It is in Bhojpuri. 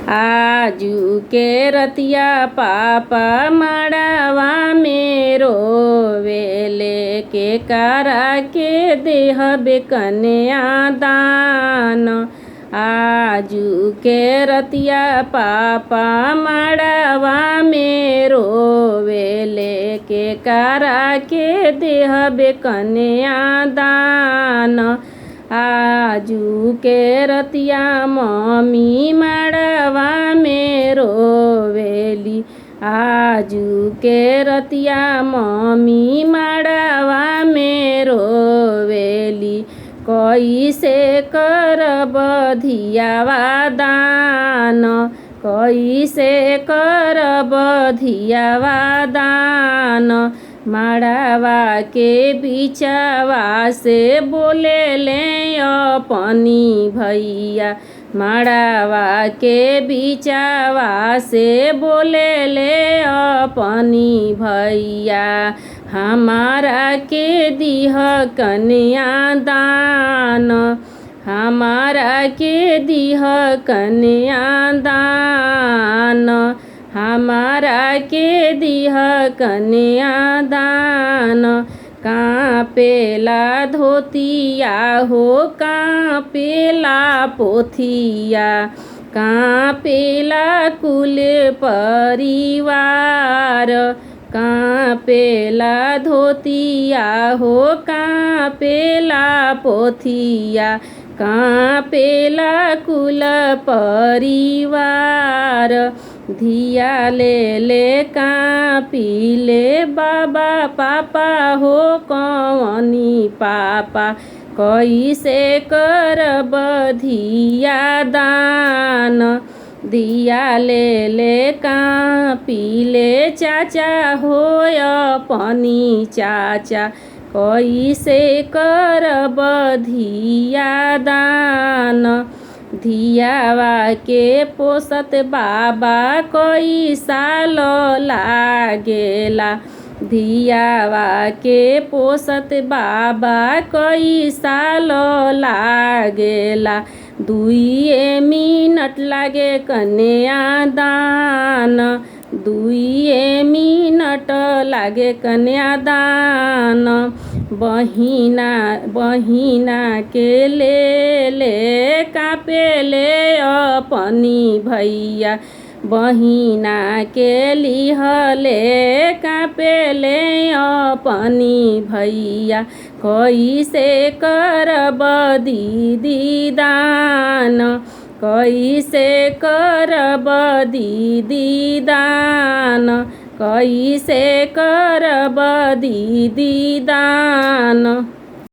आजू के रतिया पापा मड़वा में रोवेले के करा के देहबे कन्यादान। आजू के रतिया पापा मड़वा में रोवेले के करा के देहबे कन्यादान। आजू के रतिया मम्मी मड़वा में रोवेली। आजू के रतिया मम्मी मड़वा में रोवेली। कैसे करब धियावा दान, कैसे करब धियावा दान। मड़वा के बिचवा से बोले ले अपनी भैया। मड़वा के बिचवा से बोले ले अपनी भैया। हमारा के दिह कन्यादान, हमारा के दिह कन्यादान। हमारा के दिह कन्यादान। कांपेला धोतिया हो कांपेला पोथिया। कांपेला कुल परिवार। कांपेला धोतिया हो कांपेला पोथिया। कांपेला कुल परिवार। धिया ले कांपिले बाबा पापा हो कवनी पापा। कैसे करब धिया दान। धिया ले कांपिले चाचा हो अपनी चाचा। कैसे करब धिया दान। धियावा के पोसत बाबा कई साल लागेला। धियावा के पोसत बाबा कई साल लागेला। 2 मिनट लागे कन्यादान। 2 मिनट लागे कन्यादान। बहिना के ले कांपेले अपनी भैया। बहिना के लिहले कांपेले अपनी भैया। कैसे करब दीदी दान, कैसे करब दीदी दान। कैसे करब दीदी दान।